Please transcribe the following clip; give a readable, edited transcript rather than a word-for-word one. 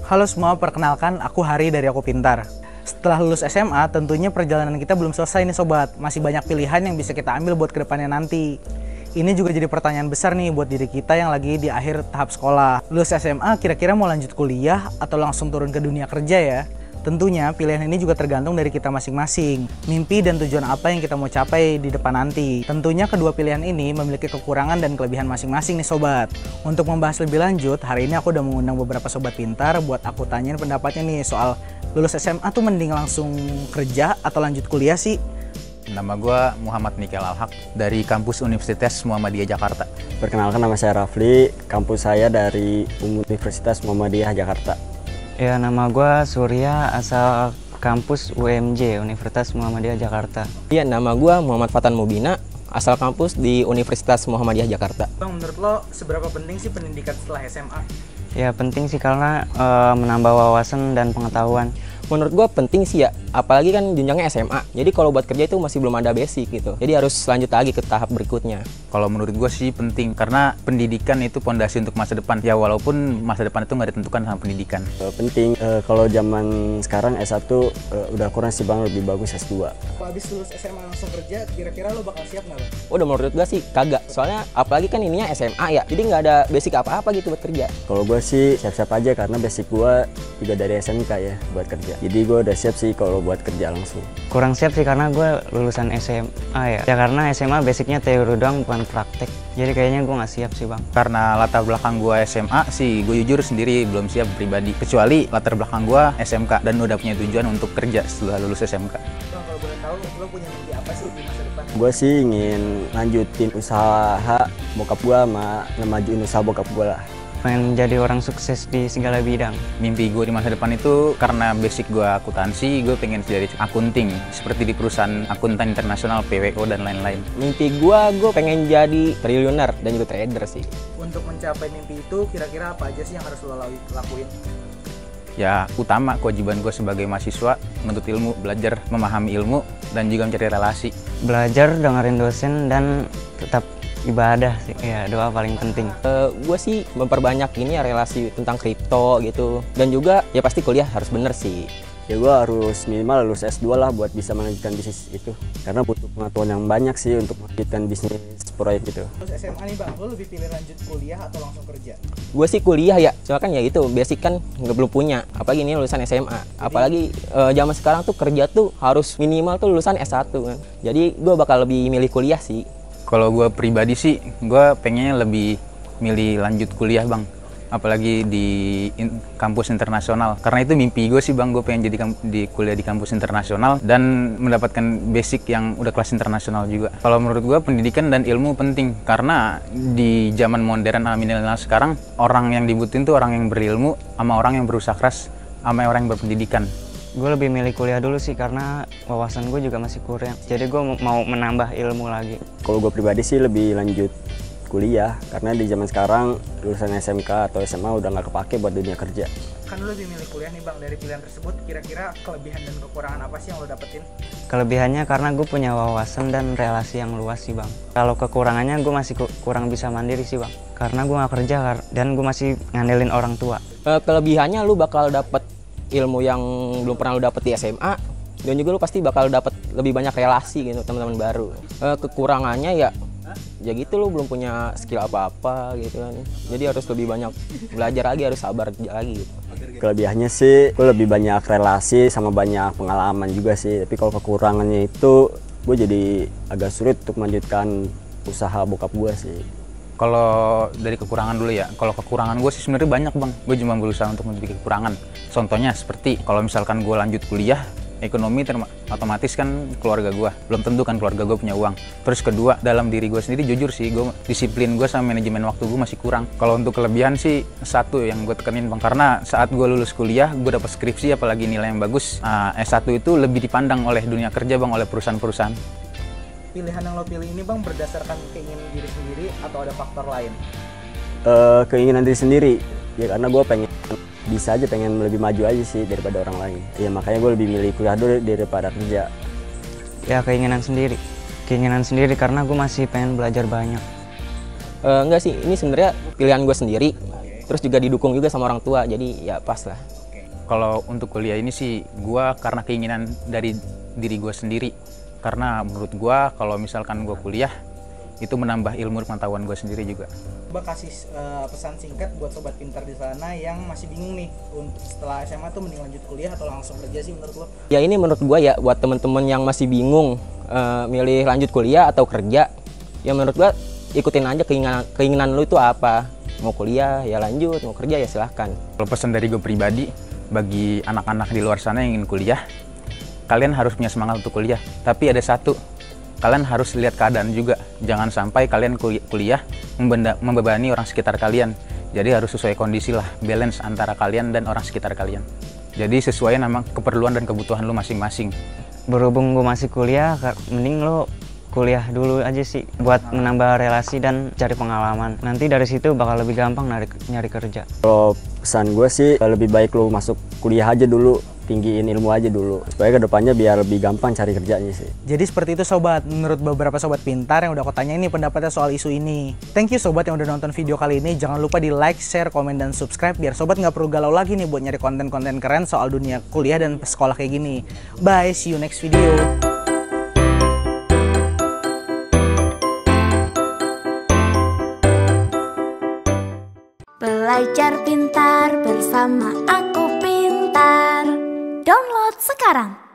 Halo semua, perkenalkan aku Hari dari Aku Pintar. Setelah lulus SMA, tentunya perjalanan kita belum selesai nih sobat. Masih banyak pilihan yang bisa kita ambil buat kedepannya nanti. Ini juga jadi pertanyaan besar nih buat diri kita yang lagi di akhir tahap sekolah. Lulus SMA, kira-kira mau lanjut kuliah atau langsung turun ke dunia kerja ya? Tentunya pilihan ini juga tergantung dari kita masing-masing. Mimpi dan tujuan apa yang kita mau capai di depan nanti. Tentunya kedua pilihan ini memiliki kekurangan dan kelebihan masing-masing nih sobat. Untuk membahas lebih lanjut, hari ini aku udah mengundang beberapa sobat pintar buat aku tanyain pendapatnya nih soal lulus SMA tuh mending langsung kerja atau lanjut kuliah sih? Nama gue Muhammad Mikel Alhaq dari kampus Universitas Muhammadiyah Jakarta. Perkenalkan, nama saya Rafli, kampus saya dari Universitas Muhammadiyah Jakarta. Ya, nama gue Surya, asal kampus UMJ, Universitas Muhammadiyah Jakarta. Iya, nama gue Muhammad Fatan Mubina, asal kampus di Universitas Muhammadiyah Jakarta. Bang, menurut lo seberapa penting sih pendidikan setelah SMA? Ya, penting sih karena menambah wawasan dan pengetahuan. Menurut gue penting sih ya, apalagi kan jenjangnya SMA. Jadi kalau buat kerja itu masih belum ada basic gitu. Jadi harus lanjut lagi ke tahap berikutnya. Kalau menurut gue sih penting, karena pendidikan itu pondasi untuk masa depan. Ya walaupun masa depan itu nggak ditentukan sama pendidikan. Penting, kalau zaman sekarang S1 udah kurang sih bang, lebih bagus S2. Kalau habis lulus SMA langsung kerja, kira-kira lo bakal siap nggak bang? Udah menurut gue sih kagak. Soalnya apalagi kan ininya SMA ya, jadi nggak ada basic apa-apa gitu buat kerja. Kalau gue sih siap-siap aja karena basic gue juga dari SMK ya buat kerja. Jadi gue udah siap sih kalau buat kerja langsung. Kurang siap sih karena gue lulusan SMA ya. Ya karena SMA basicnya teori doang, bukan praktek. Jadi kayaknya gue nggak siap sih bang. Karena latar belakang gue SMA sih, gue jujur sendiri belum siap pribadi. Kecuali latar belakang gue SMK dan udah punya tujuan untuk kerja setelah lulus SMK. Bang, kalau boleh tahu, lo punya mimpi apa sih di masa depan? Gue sih ingin lanjutin usaha bokap gue sama ngemajuin usaha bokap gue lah. Pengen menjadi orang sukses di segala bidang. Mimpi gue di masa depan itu karena basic gue akuntansi, gue pengen jadi akunting seperti di perusahaan akuntan internasional, PWO dan lain-lain. Mimpi gue pengen jadi triliuner dan juga trader sih. Untuk mencapai mimpi itu, kira-kira apa aja sih yang harus lo lakuin? Ya utama kewajiban gue sebagai mahasiswa, menuntut ilmu, belajar memahami ilmu, dan juga mencari relasi. Belajar, dengerin dosen, dan tetap ibadah sih. Ya, doa paling penting. Gue sih memperbanyak ini ya, relasi tentang kripto gitu. Dan juga ya pasti kuliah harus bener sih. Ya gue harus minimal lulus S2 lah buat bisa melanjutkan bisnis itu. Karena butuh pengetahuan yang banyak sih untuk melanjutkan bisnis proyek gitu. Terus SMA nih bang, lo lebih pilih lanjut kuliah atau langsung kerja? Gue sih kuliah ya, soalnya kan ya itu basic kan belum punya. Apalagi ini lulusan SMA. Apalagi zaman sekarang tuh kerja tuh harus minimal tuh lulusan S1 kan. Jadi gue bakal lebih milih kuliah sih. Kalau gue pribadi sih, gue pengennya lebih milih lanjut kuliah bang. Apalagi di kampus internasional. Karena itu mimpi gue sih bang, gue pengen jadi kuliah di kampus internasional dan mendapatkan basic yang udah kelas internasional juga. Kalau menurut gue pendidikan dan ilmu penting. Karena di zaman modern milenial sekarang, orang yang dibutuhin tuh orang yang berilmu sama orang yang berusaha keras sama orang yang berpendidikan. Gue lebih milih kuliah dulu sih karena wawasan gue juga masih kurang. Jadi gue mau menambah ilmu lagi. Kalau gue pribadi sih lebih lanjut kuliah karena di zaman sekarang lulusan SMK atau SMA udah nggak kepake buat dunia kerja. Kan lo lebih milih kuliah nih bang, dari pilihan tersebut kira-kira kelebihan dan kekurangan apa sih yang lo dapetin? Kelebihannya karena gue punya wawasan dan relasi yang luas sih bang. Kalau kekurangannya gue masih kurang bisa mandiri sih bang. Karena gue nggak kerja dan gue masih ngandelin orang tua. Kelebihannya lu bakal dapet ilmu yang belum pernah lu dapet di SMA. Dan juga lu pasti bakal dapet lebih banyak relasi gitu, teman-teman baru. Kekurangannya ya gitu, lu belum punya skill apa-apa gitu kan. Jadi harus lebih banyak belajar lagi, harus sabar lagi gitu. Kelebihannya sih gue lebih banyak relasi sama banyak pengalaman juga sih. Tapi kalau kekurangannya itu gue jadi agak sulit untuk melanjutkan usaha bokap gue sih. Kalau dari kekurangan dulu ya, kalau kekurangan gue sih sebenarnya banyak bang. Gue cuma berusaha untuk menutupi kekurangan. Contohnya seperti kalau misalkan gue lanjut kuliah, ekonomi otomatis kan keluarga gue. Belum tentu kan keluarga gue punya uang. Terus kedua, dalam diri gue sendiri jujur sih, disiplin gue sama manajemen waktu gue masih kurang. Kalau untuk kelebihan sih satu yang gue tekenin bang, karena saat gue lulus kuliah, gue dapat skripsi apalagi nilai yang bagus. S1 itu lebih dipandang oleh dunia kerja bang, oleh perusahaan-perusahaan. Pilihan yang lo pilih ini bang berdasarkan keinginan diri sendiri atau ada faktor lain? Keinginan diri sendiri ya, karena gue pengen lebih maju aja sih daripada orang lain ya, makanya gue lebih milih kuliah dulu daripada kerja. Ya keinginan sendiri karena gue masih pengen belajar banyak. Enggak sih, ini sebenarnya pilihan gue sendiri. Terus juga didukung juga sama orang tua, jadi ya pas lah. Kalau untuk kuliah ini sih gue karena keinginan dari diri gue sendiri. Karena menurut gue kalau misalkan gue kuliah itu menambah ilmu pengetahuan gue sendiri juga. Coba kasih pesan singkat buat sobat pintar di sana yang masih bingung nih untuk setelah SMA tuh mending lanjut kuliah atau langsung kerja sih menurut lo? Ya ini menurut gua ya buat temen-temen yang masih bingung milih lanjut kuliah atau kerja, ya menurut gua ikutin aja keinginan lu itu apa. Mau kuliah ya lanjut, mau kerja ya silahkan. Kalau pesan dari gue pribadi, bagi anak-anak di luar sana yang ingin kuliah, kalian harus punya semangat untuk kuliah. Tapi ada satu, kalian harus lihat keadaan juga. Jangan sampai kalian kuliah membebani orang sekitar kalian. Jadi harus sesuai kondisi lah, balance antara kalian dan orang sekitar kalian. Jadi sesuai nama keperluan dan kebutuhan lu masing-masing. Berhubung gue masih kuliah, mending lo kuliah dulu aja sih buat menambah relasi dan cari pengalaman. Nanti dari situ bakal lebih gampang nyari kerja. Kalau pesan gue sih lebih baik lu masuk kuliah aja dulu, tinggiin ilmu aja dulu supaya kedepannya biar lebih gampang cari kerjanya sih. Jadi seperti itu sobat, menurut beberapa sobat pintar yang udah aku tanya ini pendapatnya soal isu ini. Thank you sobat yang udah nonton video kali ini. Jangan lupa di like, share, komen, dan subscribe biar sobat nggak perlu galau lagi nih buat nyari konten-konten keren soal dunia kuliah dan sekolah kayak gini. Bye, see you next video. Belajar pintar bersama Aku Pintar. Download sekarang.